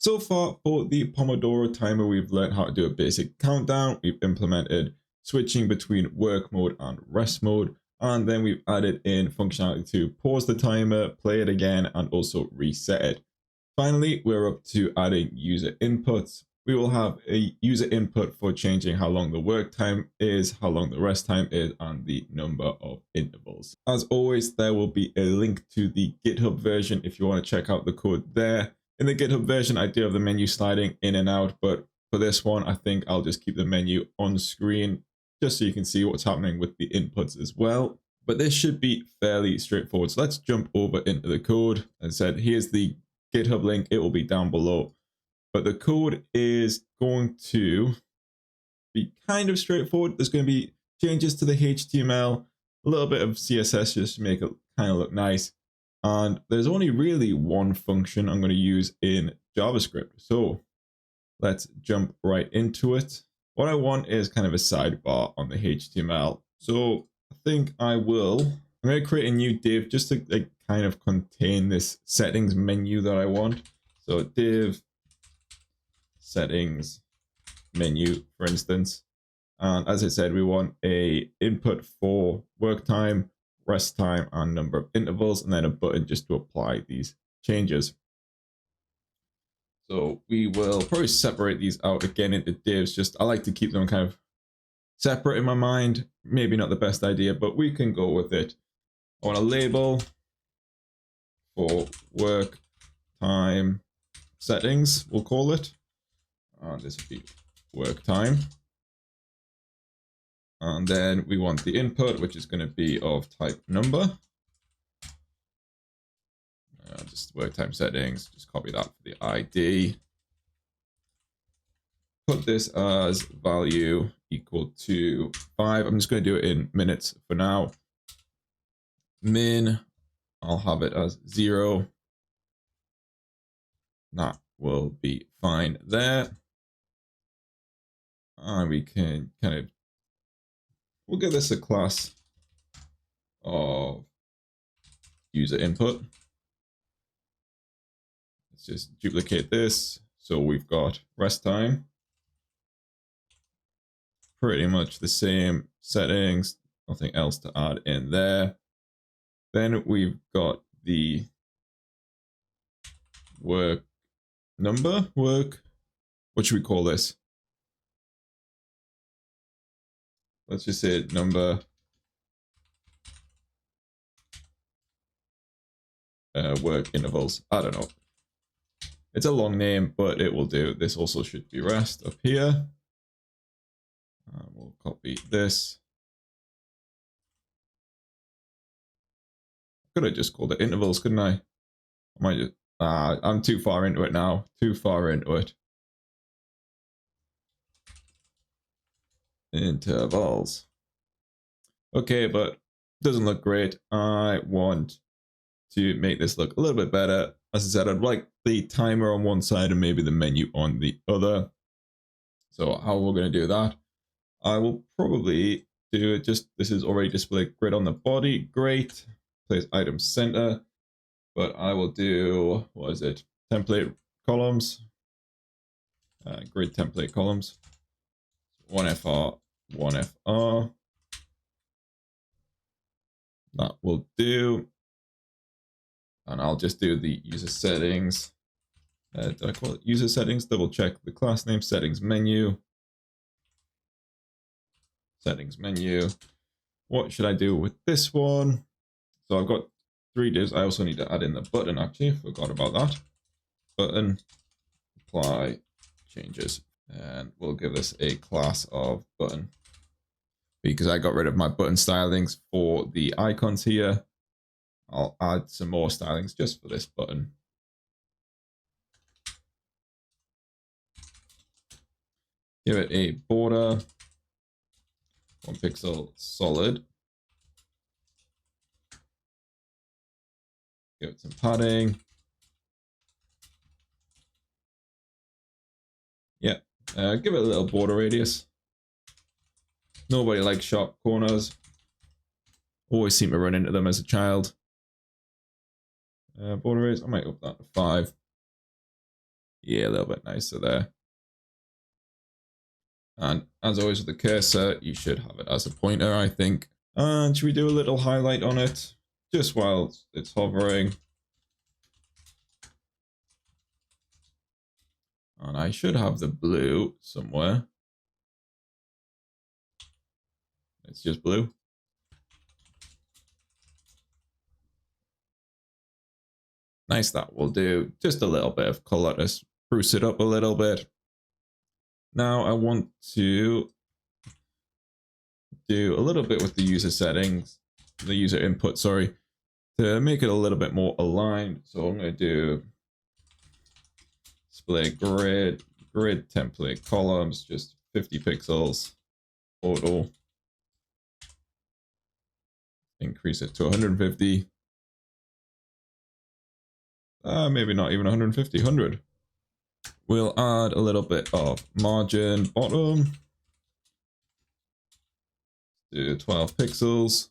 So far for the Pomodoro timer, we've learned how to do a basic countdown. We've implemented switching between work mode and rest mode. And then we've added in functionality to pause the timer, play it again, and also reset it. Finally, we're up to adding user inputs. We will have a user input for changing how long the work time is, how long the rest time is, and the number of intervals. As always, there will be a link to the GitHub version if you want to check out the code there. In the GitHub version, I do have the menu sliding in and out, but for this one, I think I'll just keep the menu on screen just so you can see what's happening with the inputs as well. But this should be fairly straightforward. So let's jump over into the code. As I said, here's the GitHub link. It will be down below. But the code is going to be kind of straightforward. There's going to be changes to the HTML, a little bit of CSS just to make it kind of look nice. And there's only really one function I'm going to use in JavaScript. So let's jump right into it. What I want is kind of a sidebar on the HTML. So I think I'm going to create a new div just to kind of contain this settings menu that I want. So div settings menu, for instance. And as I said, we want a input for work time, rest time, and number of intervals, and then a button just to apply these changes. So we will probably separate these out again into divs. I like to keep them kind of separate in my mind. Maybe not the best idea, but we can go with it. I want a label for work time settings, we'll call it. This will be work time. And then we want the input, which is going to be of type number. Just work time settings, just copy that for the ID. Put this as value equal to 5. I'm just going to do it in minutes for now. Min, I'll have it as 0. That will be fine there. And we can we'll give this a class of user input. Let's just duplicate this. So we've got rest time. Pretty much the same settings, nothing else to add in there. Then we've got the work number, what should we call this? Let's just say number work intervals. I don't know. It's a long name, but it will do. This also should be rest up here. We'll copy this. Could have just called it intervals, couldn't I? I might just, I'm too far into it now. Too far into it. Intervals. Okay, but doesn't look great. I want to make this look a little bit better. As I said, I'd like the timer on one side and maybe the menu on the other. So how we're going to do that? I will probably do it just, this is already displayed grid on the body. Great. Place item center. But I will do, what is it? Template columns. Grid template columns. 1FR, 1FR. That will do. And I'll just do the user settings. Did I call it user settings? Double check the class name, settings menu. Settings menu. What should I do with this one? So I've got 3 divs. I also need to add in the button, actually. Forgot about that. Button, apply changes. And we'll give this a class of button. Because I got rid of my button stylings for the icons here. I'll add some more stylings just for this button. Give it a border, 1 pixel solid. Give it some padding. Yeah, give it a little border radius. Nobody likes sharp corners. Always seem to run into them as a child. Border radius, I might up that to 5. Yeah, a little bit nicer there. And as always with the cursor, you should have it as a pointer, I think. And should we do a little highlight on it? Just while it's hovering. And I should have the blue somewhere. It's just blue. Nice, that will do. Just a little bit of color to spruce it up a little bit. Now I want to do a little bit with the user settings, the user input, sorry, to make it a little bit more aligned. So I'm going to do display grid template columns, just 50 pixels, auto. Increase it to 150. Maybe not even 150, 100. We'll add a little bit of margin bottom. Do 12 pixels.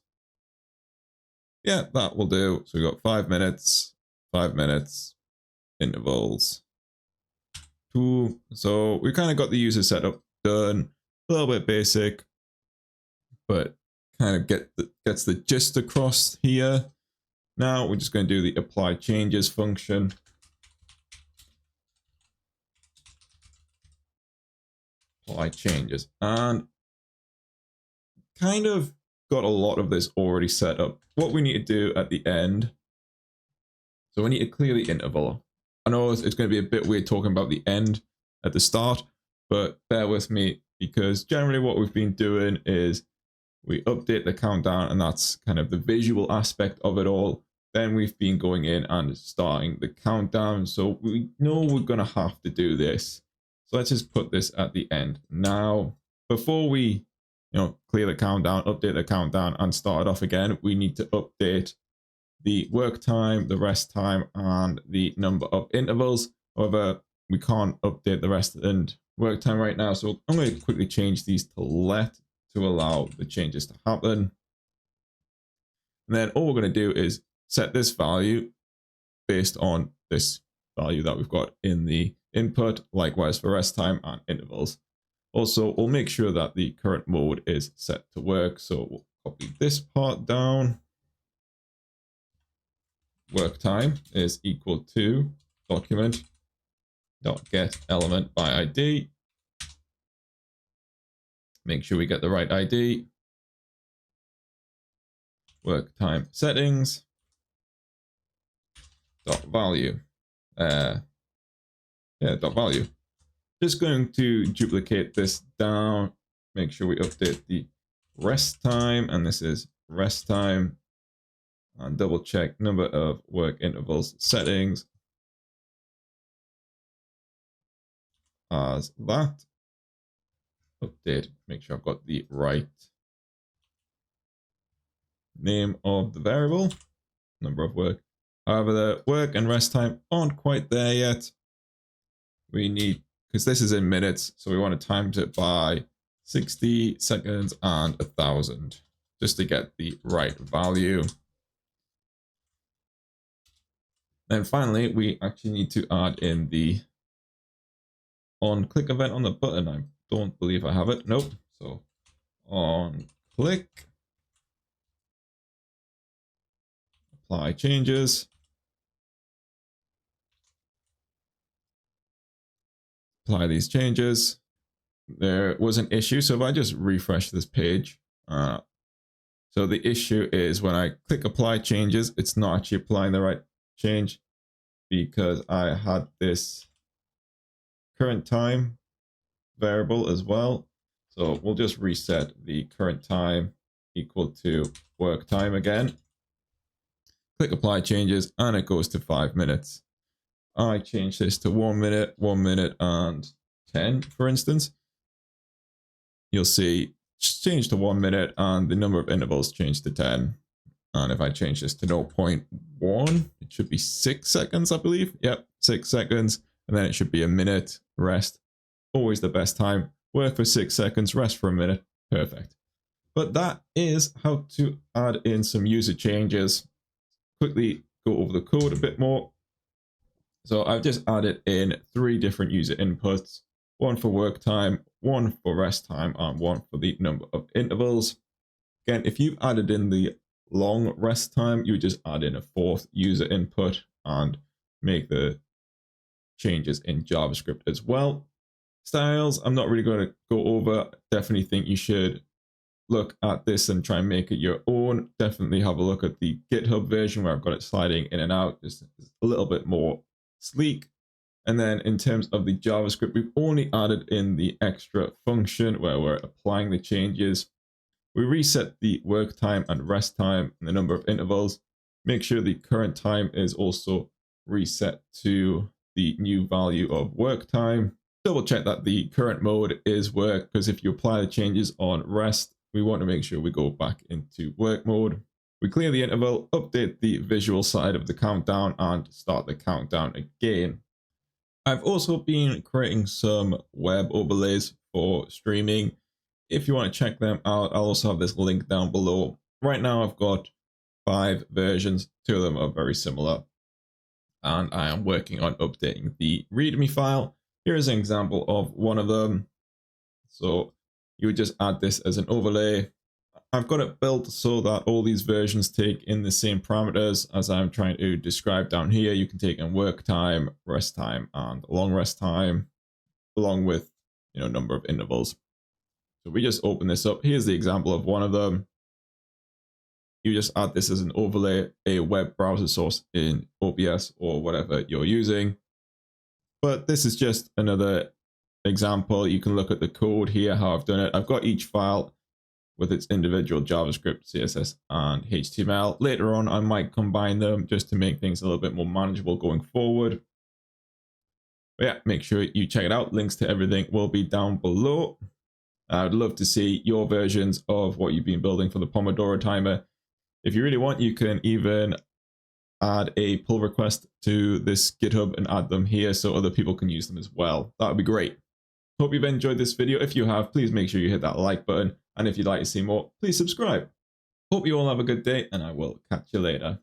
Yeah, that will do. So we got 5 minutes, intervals. 2. So we kind of got the user setup done. A little bit basic, but kind of gets the gist across here. Now we're just going to do the apply changes function. Apply changes, and kind of got a lot of this already set up. What we need to do at the end, so we need to clear the interval. I know it's going to be a bit weird talking about the end at the start, but bear with me, because generally what we've been doing is we update the countdown, and that's kind of the visual aspect of it all. Then we've been going in and starting the countdown, so we know we're going to have to do this. So let's just put this at the end. Now, before we clear the countdown, update the countdown, and start it off again, we need to update the work time, the rest time, and the number of intervals. However, we can't update the rest and work time right now, so I'm going to quickly change these to let to allow the changes to happen. And then all we're going to do is set this value based on this value that we've got in the input, likewise for rest time and intervals. Also, we'll make sure that the current mode is set to work. So we'll copy this part down. Work time is equal to document.get element by ID. Make sure we get the right ID. Work time settings. Dot value. Dot value. Just going to duplicate this down. Make sure we update the rest time, and this is rest time. And double check number of work intervals settings as that. Update. Make sure I've got the right name of the variable. Number of work. However, the work and rest time aren't quite there yet. We need, because this is in minutes, so we want to times it by 60 seconds and 1,000 just to get the right value. Then finally, we actually need to add in the on click event on the button. I don't believe I have it. Nope. So on click, apply changes. Apply these changes. There was an issue, so if I just refresh this page, so the issue is when I click apply changes, it's not actually applying the right change because I had this current time variable as well. So we'll just reset the current time equal to work time again. Click apply changes, and it goes to 5 minutes. I change this to 1 minute, 1 minute and 10, for instance. You'll see change to 1 minute and the number of intervals changed to 10. And if I change this to 0.1, it should be 6 seconds, I believe. Yep, 6 seconds. And then it should be a minute rest. Always the best time. Work for 6 seconds, rest for a minute. Perfect. But that is how to add in some user changes. Quickly go over the code a bit more. So I've just added in 3 different user inputs, one for work time, one for rest time, and one for the number of intervals. Again, if you've added in the long rest time, you would just add in a 4th user input and make the changes in JavaScript as well. Styles, I'm not really going to go over. Definitely think you should look at this and try and make it your own. Definitely have a look at the GitHub version where I've got it sliding in and out. Just a little bit more sleek. And then in terms of the JavaScript, we've only added in the extra function where we're applying the changes. We reset the work time and rest time and the number of intervals. Make sure the current time is also reset to the new value of work time. Double check that the current mode is work, because if you apply the changes on rest, we want to make sure we go back into work mode. We clear the interval, update the visual side of the countdown, and start the countdown again. I've also been creating some web overlays for streaming. If you want to check them out, I'll also have this link down below. Right now I've got 5 versions, 2 of them are very similar, and I am working on updating the README file. Here is an example of one of them. So you would just add this as an overlay. I've got it built so that all these versions take in the same parameters as I'm trying to describe down here. You can take in work time, rest time, and long rest time, along with, number of intervals. So we just open this up. Here's the example of one of them. You just add this as an overlay, a web browser source in OBS or whatever you're using. But this is just another example. You can look at the code here, how I've done it. I've got each file with its individual JavaScript, CSS, and HTML. Later on, I might combine them just to make things a little bit more manageable going forward. But yeah, make sure you check it out. Links to everything will be down below. I would love to see your versions of what you've been building for the Pomodoro timer. If you really want, you can even add a pull request to this GitHub and add them here so other people can use them as well. That would be great. Hope you've enjoyed this video. If you have, please make sure you hit that like button. And if you'd like to see more, please subscribe. Hope you all have a good day, and I will catch you later.